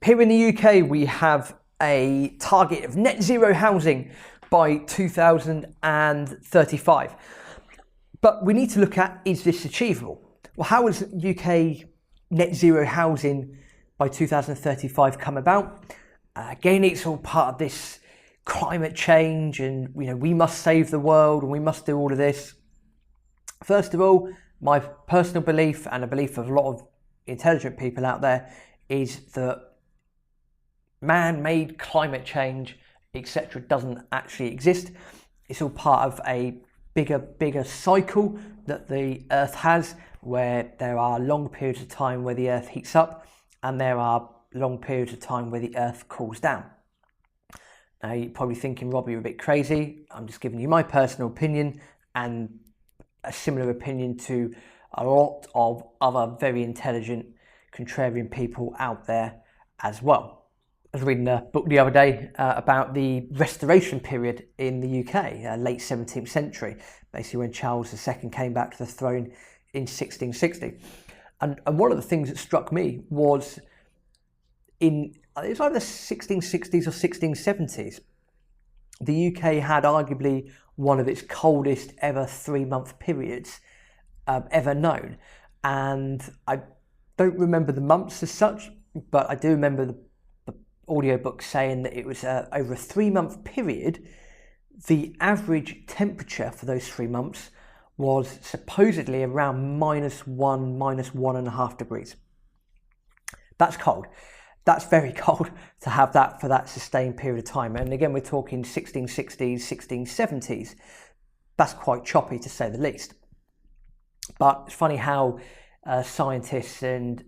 Here in the UK, we have a target of net zero housing by 2035. But we need to look at, is this achievable? Well, how has UK net zero housing by 2035 come about? Again, it's all part of this climate change and, we must save the world and we must do all of this. First of all, my personal belief and a belief of a lot of intelligent people out there is that man-made climate change, etc., doesn't actually exist. It's all part of a bigger cycle that the Earth has, where there are long periods of time where the Earth heats up and there are long periods of time where the Earth cools down. Now, you're probably thinking, Rob, you're a bit crazy. I'm just giving you my personal opinion and a similar opinion to a lot of other very intelligent contrarian people out there as well. I was reading a book the other day about the restoration period in the UK, late 17th century, basically when Charles II came back to the throne in 1660. And one of the things that struck me was it was either the 1660s or 1670s, the UK had arguably one of its coldest ever 3-month periods ever known. And I don't remember the months as such, but I do remember the audiobook saying that it was over a 3-month period, the average temperature for those 3 months was supposedly around -1, -1.5 degrees. That's cold. That's very cold to have that for that sustained period of time. And again, we're talking 1660s, 1670s. That's quite choppy to say the least. But it's funny how scientists and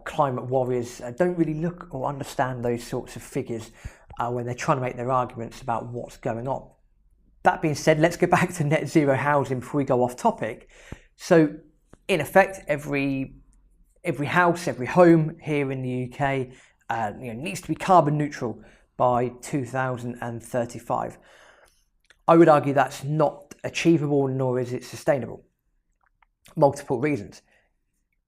climate warriors don't really look or understand those sorts of figures when they're trying to make their arguments about what's going on. That being said, let's get back to net zero housing before we go off topic. So in effect, every house, every home here in the UK needs to be carbon neutral by 2035. I would argue that's not achievable, nor is it sustainable. Multiple reasons.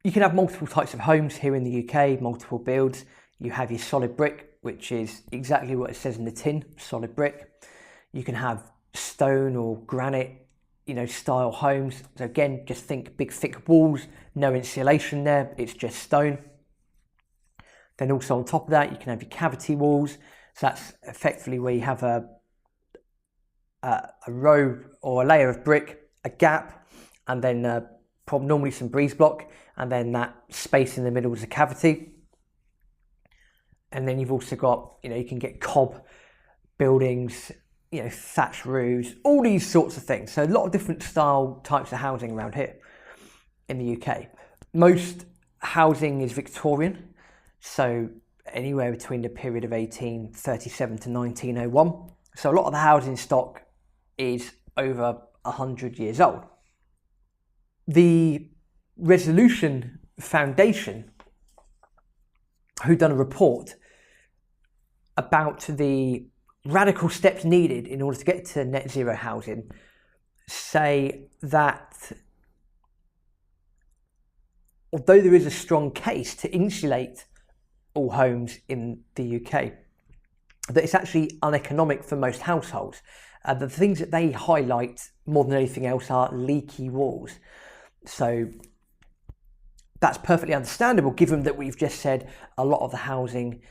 You can have multiple types of homes here in the UK, multiple builds. You have your solid brick, which is exactly what it says in the tin, solid brick. You can have stone or granite, style homes. So again, just think big thick walls, no insulation there, it's just stone. Then also on top of that, you can have your cavity walls. So that's effectively where you have a row or a layer of brick, a gap, and then normally some breeze block, and then that space in the middle is a cavity. And then you've also got, you can get cob buildings, thatch roofs, all these sorts of things. So a lot of different style types of housing around here in the UK. Most housing is Victorian, so anywhere between the period of 1837 to 1901. So a lot of the housing stock is over 100 years old. The Resolution Foundation, who done a report about the radical steps needed in order to get to net zero housing, say that although there is a strong case to insulate all homes in the UK, that it's actually uneconomic for most households. The things that they highlight more than anything else are leaky walls. So that's perfectly understandable, given that we've just said a lot of the housing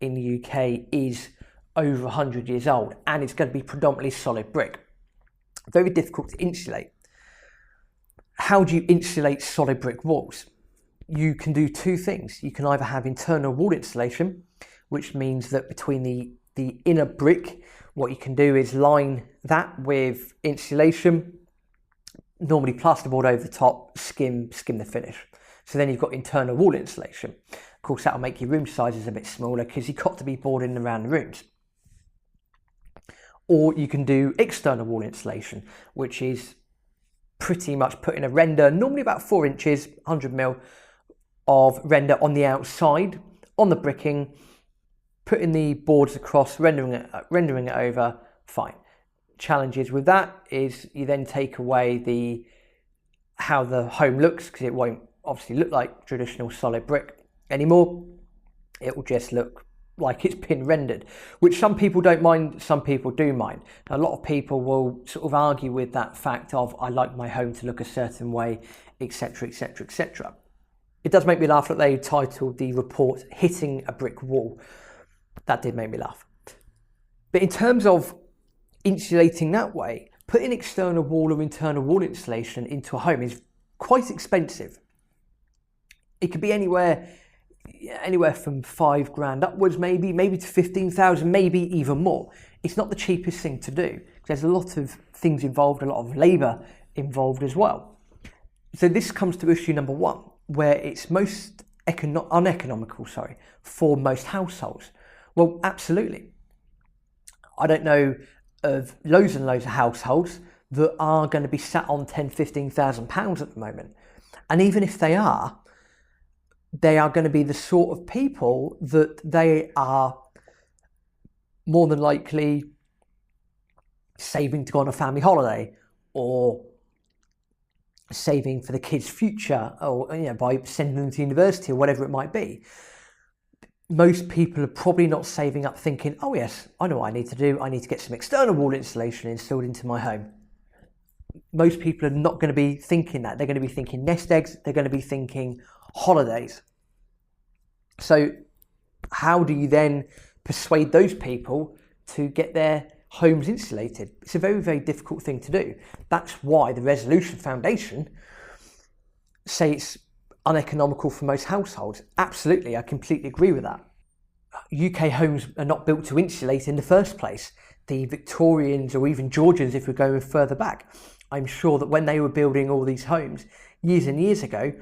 in the UK is over 100 years old and it's going to be predominantly solid brick. Very difficult to insulate. How do you insulate solid brick walls? You can do two things. You can either have internal wall insulation, which means that between the inner brick, what you can do is line that with insulation, normally plasterboard over the top, skim the finish. So then you've got internal wall insulation. Of course, that'll make your room sizes a bit smaller because you've got to be boarding around the rooms. Or you can do external wall insulation, which is pretty much putting a render, normally about 4 inches, 100mm of render on the outside, on the bricking, putting the boards across, rendering it over, fine. Challenges with that is you then take away how the home looks, because it won't obviously look like traditional solid brick anymore. it will just look like it's been rendered, which some people don't mind, some people do mind. A lot of people will sort of argue with that fact of, I like my home to look a certain way, etc, etc, etc. It does make me laugh that they titled the report Hitting a Brick Wall. That did make me laugh. But in terms of insulating that way, putting external wall or internal wall insulation into a home is quite expensive. It could be anywhere from £5,000 upwards, maybe to 15,000, maybe even more. It's not the cheapest thing to do. There's a lot of things involved, a lot of labour involved as well. So this comes to issue number one, where it's most uneconomical for most households. Well, absolutely. I don't know of loads and loads of households that are going to be sat on £10,000-15,000 at the moment. And even if they are going to be the sort of people that they are more than likely saving to go on a family holiday, or saving for the kids' future, or by sending them to university or whatever it might be. Most people are probably not saving up thinking, oh yes, I know what I need to do. I need to get some external wall insulation installed into my home. Most people are not going to be thinking that. They're going to be thinking nest eggs. They're going to be thinking holidays. So how do you then persuade those people to get their homes insulated? It's a very, very difficult thing to do. That's why the Resolution Foundation say it's uneconomical for most households. Absolutely, I completely agree with that. UK homes are not built to insulate in the first place. The Victorians, or even Georgians if we're going further back, I'm sure that when they were building all these homes years and years ago,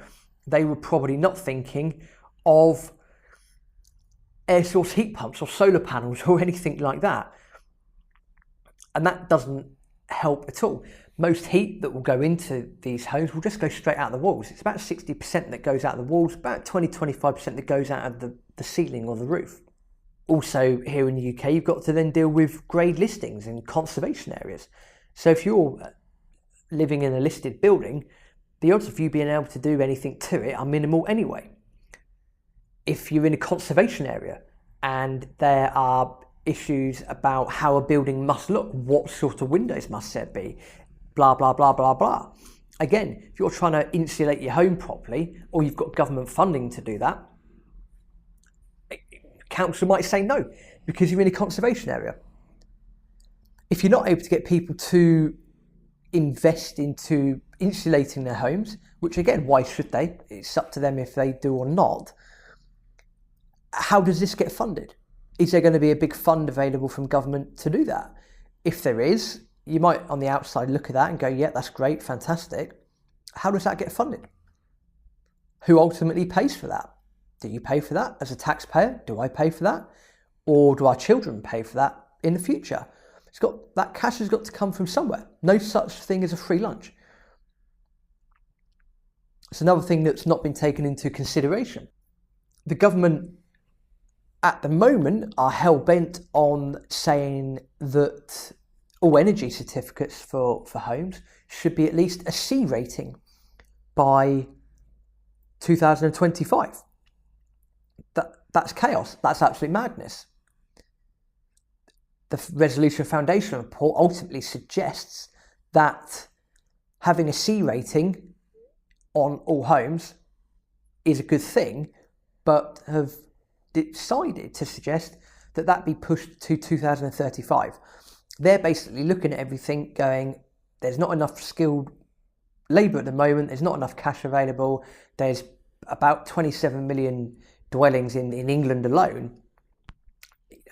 they were probably not thinking of air source heat pumps or solar panels or anything like that. And that doesn't help at all. Most heat that will go into these homes will just go straight out of the walls. It's about 60% that goes out of the walls, about 20-25% that goes out of the ceiling or the roof. Also, here in the UK, you've got to then deal with grade listings and conservation areas. So if you're living in a listed building, the odds of you being able to do anything to it are minimal anyway. If you're in a conservation area and there are issues about how a building must look, what sort of windows must there be, blah, blah, blah, blah, blah. Again, if you're trying to insulate your home properly, or you've got government funding to do that, council might say no, because you're in a conservation area. If you're not able to get people to invest into insulating their homes, which again, why should they? It's up to them if they do or not. How does this get funded? Is there going to be a big fund available from government to do that? If there is, you might on the outside look at that and go, yeah, that's great, fantastic. How does that get funded? Who ultimately pays for that? Do you pay for that as a taxpayer? Do I pay for that? Or do our children pay for that in the future? That cash has got to come from somewhere. No such thing as a free lunch. It's another thing that's not been taken into consideration. The government at the moment are hell-bent on saying that all energy certificates for homes should be at least a C rating by 2025. That's chaos. That's absolute madness. The Resolution Foundation report ultimately suggests that having a C rating on all homes is a good thing, but have decided to suggest that be pushed to 2035. They're basically looking at everything going, there's not enough skilled labour at the moment, there's not enough cash available, there's about 27 million dwellings in England alone.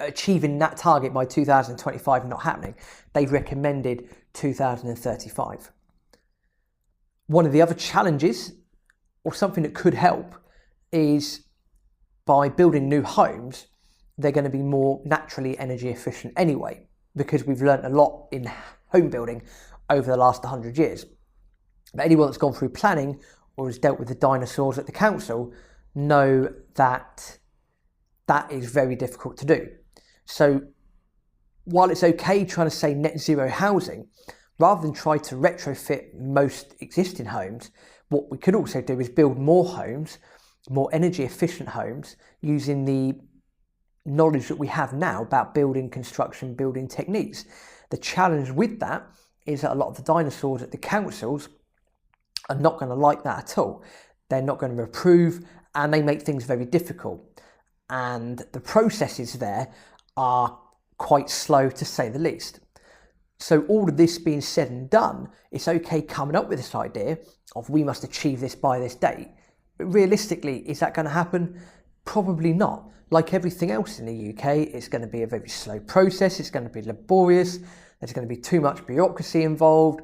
Achieving that target by 2025 not happening. They've recommended 2035. One of the other challenges, or something that could help, is by building new homes, they're going to be more naturally energy efficient anyway, because we've learnt a lot in home building over the last 100 years. But anyone that's gone through planning or has dealt with the dinosaurs at the council know that that is very difficult to do. So while it's okay trying to say net zero housing, rather than try to retrofit most existing homes, what we could also do is build more homes more energy efficient homes using the knowledge that we have now about building construction, building techniques. The challenge with that is that a lot of the dinosaurs at the councils are not going to like that at all. They're not going to approve, and they make things very difficult. And the processes there are quite slow, to say the least. So all of this being said and done, it's okay coming up with this idea of we must achieve this by this date. But realistically, is that going to happen? Probably not. Like everything else in the UK, it's going to be a very slow process. It's going to be laborious. There's going to be too much bureaucracy involved.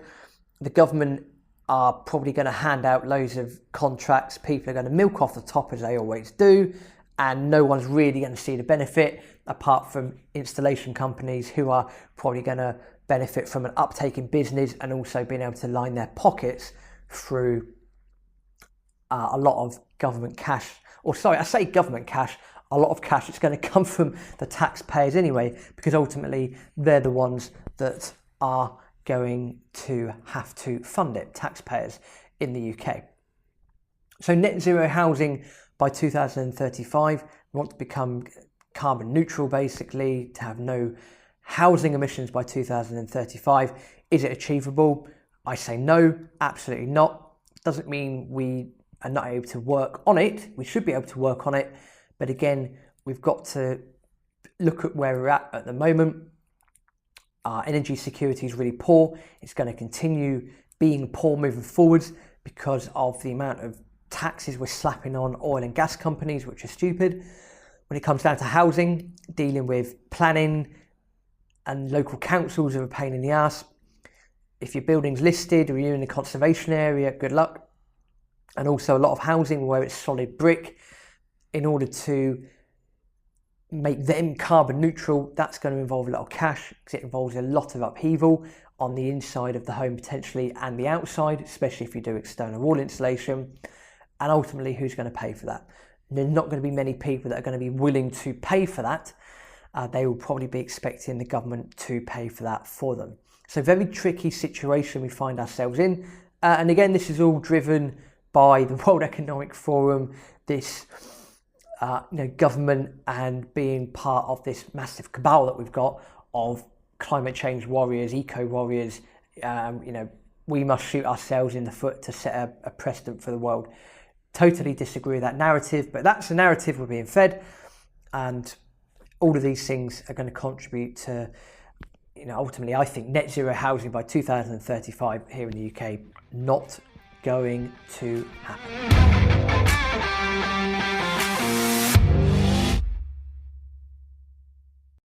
The government are probably going to hand out loads of contracts. People are going to milk off the top, as they always do, and no one's really going to see the benefit apart from installation companies, who are probably going to benefit from an uptake in business and also being able to line their pockets through a lot of government cash. Or sorry, I say government cash, a lot of cash is going to come from the taxpayers anyway, because ultimately they're the ones that are going to have to fund it, taxpayers in the UK. So net zero housing by 2035, we want to become carbon neutral, basically, to have no housing emissions by 2035. Is it achievable? I say no, absolutely not. Doesn't mean we are not able to work on it. We should be able to work on it. But again, we've got to look at where we're at the moment. Our energy security is really poor. It's going to continue being poor moving forwards because of the amount of taxes we're slapping on oil and gas companies, which are stupid. When it comes down to housing, dealing with planning and local councils are a pain in the ass. If your building's listed or you're in a conservation area, good luck. And also a lot of housing where it's solid brick, in order to make them carbon neutral, that's going to involve a lot of cash, because it involves a lot of upheaval on the inside of the home potentially and the outside, especially if you do external wall insulation. And ultimately, who's going to pay for that? There's not going to be many people that are going to be willing to pay for that. They will probably be expecting the government to pay for that for them. So very tricky situation we find ourselves in. And again, this is all driven by the World Economic Forum, this government, and being part of this massive cabal that we've got of climate change warriors, eco warriors. We must shoot ourselves in the foot to set a precedent for the world. Totally disagree with that narrative, but that's the narrative we're being fed, and all of these things are going to contribute to, ultimately, I think net zero housing by 2035 here in the UK not going to happen.